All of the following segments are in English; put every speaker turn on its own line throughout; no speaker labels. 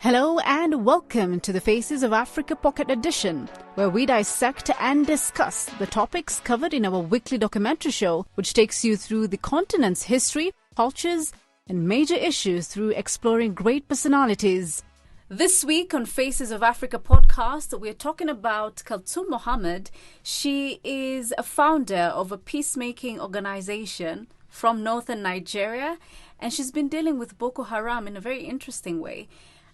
Hello and welcome to the Faces of Africa Pocket Edition, where we dissect and discuss the topics covered in our weekly documentary show, which takes you through the continent's history, cultures, and major issues through exploring great personalities. This week on Faces of Africa podcast, we're talking about Kalthum Mohammad. She is a founder of a peacemaking organization from northern Nigeria, and she's been dealing with Boko Haram in a very interesting way.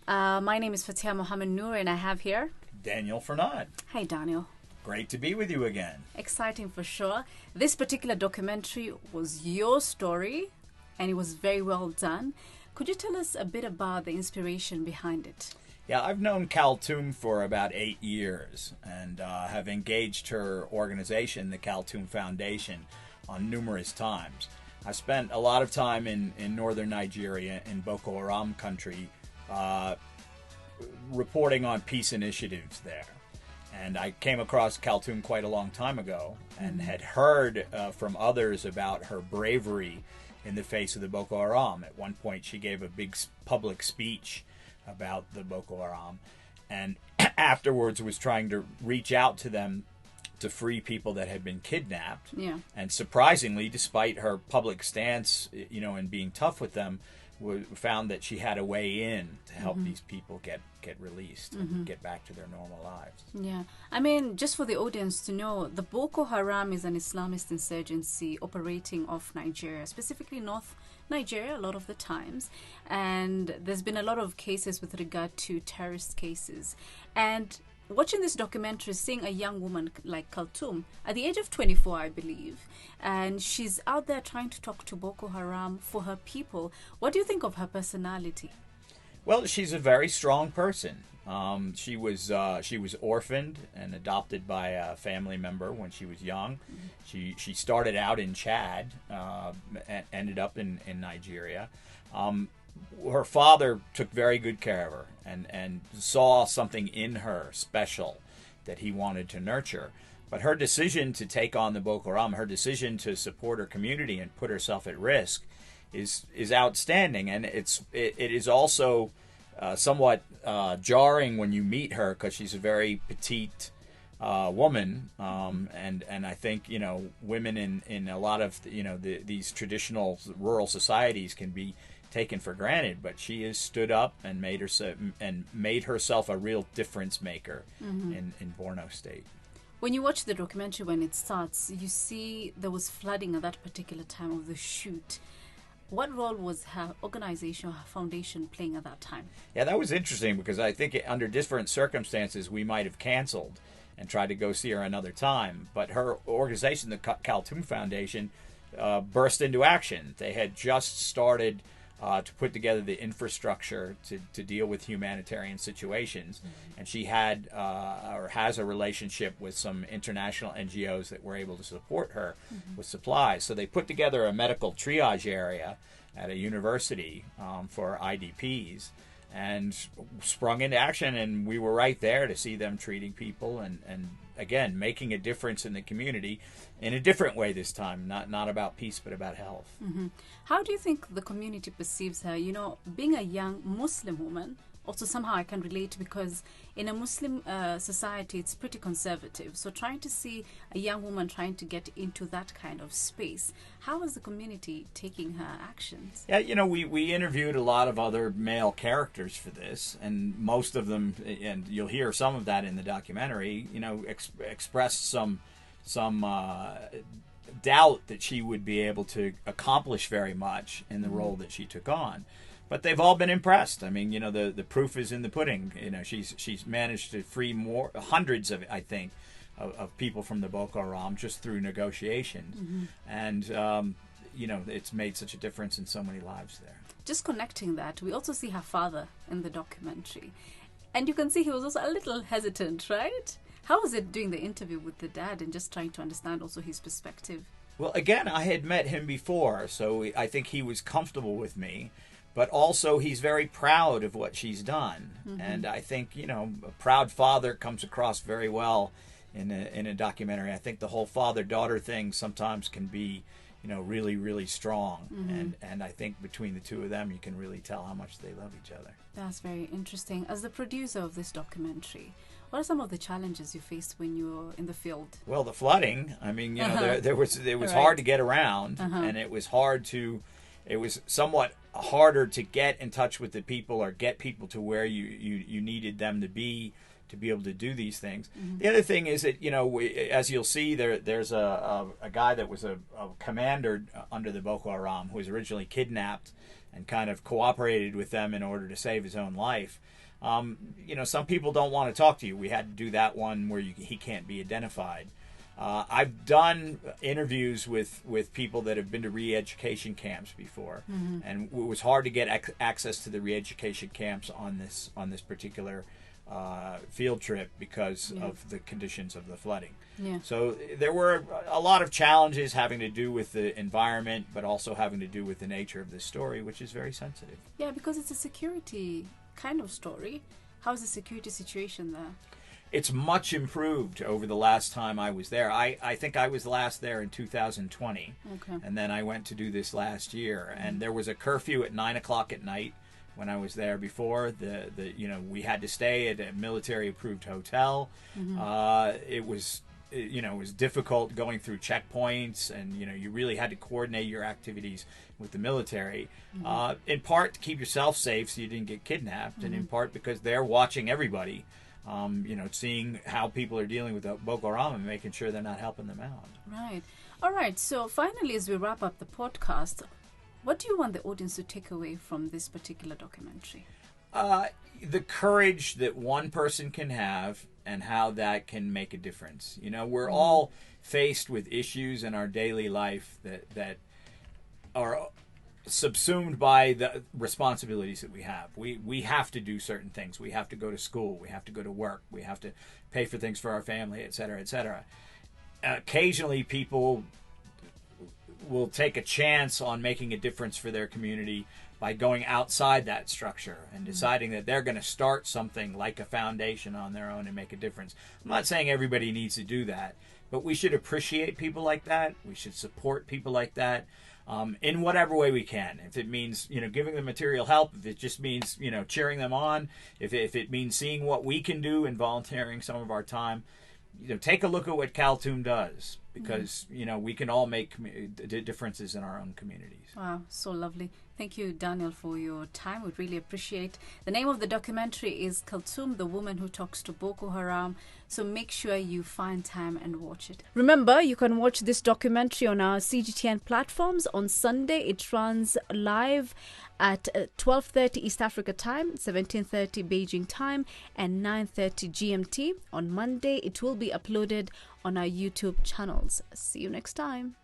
My name is Fathiya Nur, and I have here
Daniel Fernade.
Hi, Daniel.
Great to be with you again.
Exciting for sure. This particular documentary was your story, and it was very well done. Could you tell us a bit about the inspiration behind it?
Yeah, I've known Kalthum for about 8 years and have engaged her organization, the Kalthum Foundation, on numerous times. I spent a lot of time in northern Nigeria, in Boko Haram country, reporting on peace initiatives there. And I came across Kalthum quite a long time ago and had heard from others about her bravery in the face of the Boko Haram. At one point she gave a big public speech about the Boko Haram, and afterwards was trying to reach out to them to free people that had been kidnapped.
Yeah.
And surprisingly, despite her public stance, and being tough with them, found that she had a way in to help these people get released and get back to their normal lives.
Yeah. I mean, just for the audience to know, the Boko Haram is an Islamist insurgency operating off Nigeria, specifically North Nigeria a lot of the times. And there's been a lot of cases with regard to terrorist cases. And watching this documentary, seeing a young woman like Kalthum at the age of 24, I believe, and she's out there trying to talk to Boko Haram for her people. What do you think of her personality?
Well, she's a very strong person. She was orphaned and adopted by a family member when she was young. She started out in Chad, and ended up in Nigeria. Her father took very good care of her and saw something in her special that he wanted to nurture. But her decision to take on the Boko Haram, her decision to support her community and put herself at risk is outstanding. And it is also somewhat jarring when you meet her, because she's a very petite woman, and I think women in a lot of these traditional rural societies can be taken for granted, but she has stood up and made herself a real difference maker in Borno State.
When you watch the documentary, when it starts, you see there was flooding at that particular time of the shoot. What role was her organization, her foundation, playing at that time? Yeah,
that was interesting, because I think under different circumstances we might have canceled and tried to go see her another time. But her organization, the Kalthum Foundation, burst into action. They had just started to put together the infrastructure to deal with humanitarian situations. And she had or has a relationship with some international NGOs that were able to support her with supplies. So they put together a medical triage area at a university for IDPs and sprung into action. And we were right there to see them treating people and again, making a difference in the community in a different way this time, not about peace, but about health.
How do you think the community perceives her? Being a young Muslim woman, also somehow I can relate, because in a Muslim society, it's pretty conservative. So trying to see a young woman trying to get into that kind of space, how is the community taking her actions?
Yeah, we interviewed a lot of other male characters for this, and most of them, and you'll hear some of that in the documentary, expressed some doubt that she would be able to accomplish very much in the role that she took on. But they've all been impressed. I mean, the proof is in the pudding. She's managed to free hundreds of, I think, of people from the Boko Haram just through negotiations. And, it's made such a difference in so many lives there.
Just connecting that, we also see her father in the documentary. And you can see he was also a little hesitant, right? How was it doing the interview with the dad and just trying to understand also his perspective?
Well, again, I had met him before, so I think he was comfortable with me. But also, he's very proud of what she's done. And I think, a proud father comes across very well in a documentary. I think the whole father-daughter thing sometimes can be, really, really strong. And I think between the two of them, you can really tell how much they love each other.
That's very interesting. As the producer of this documentary, what are some of the challenges you faced when you were in the field?
Well, the flooding. I mean, it was
Right.
hard to get around, and it was somewhat harder to get in touch with the people or get people to where you needed them to be able to do these things. The other thing is that, as you'll see, there's a guy that was a commander under the Boko Haram who was originally kidnapped and kind of cooperated with them in order to save his own life. Some people don't want to talk to you. We had to do that one where he can't be identified. I've done interviews with people that have been to re-education camps before, and it was hard to get access to the re-education camps on this particular field trip because of the conditions of the flooding.
Yeah.
So there were a lot of challenges having to do with the environment, but also having to do with the nature of this story, which is very sensitive.
Yeah, because it's a security kind of story. How's the security situation there?
It's much improved over the last time I was there. I think I was last there in 2020, and then I went to do this last year. And there was a curfew at 9 o'clock at night when I was there before. We had to stay at a military-approved hotel. It was difficult going through checkpoints, and you really had to coordinate your activities with the military. In part to keep yourself safe so you didn't get kidnapped, and in part because they're watching everybody. Seeing how people are dealing with Boko Haram and making sure they're not helping them out.
Right. All right. So finally, as we wrap up the podcast, what do you want the audience to take away from this particular documentary?
The courage that one person can have and how that can make a difference. We're all faced with issues in our daily life that are subsumed by the responsibilities that we have. We have to do certain things. We have to go to school. We have to go to work. We have to pay for things for our family, etc., etc. Occasionally, people will take a chance on making a difference for their community by going outside that structure and deciding that they're going to start something like a foundation on their own and make a difference. I'm not saying everybody needs to do that, but we should appreciate people like that. We should support people like that. In whatever way we can. If it means, giving them material help, if it just means, cheering them on, if it means seeing what we can do and volunteering some of our time, take a look at what Kalthum does, because, we can all make differences in our own communities.
Wow, so lovely. Thank you, Daniel, for your time. We really appreciate. The name of the documentary is Kalthum, the Woman Who Talks to Boko Haram. So make sure you find time and watch it. Remember, you can watch this documentary on our CGTN platforms. On Sunday, it runs live at 12:30 East Africa time, 17:30 Beijing time, and 9:30 GMT. On Monday, it will be uploaded on our YouTube channels. See you next time.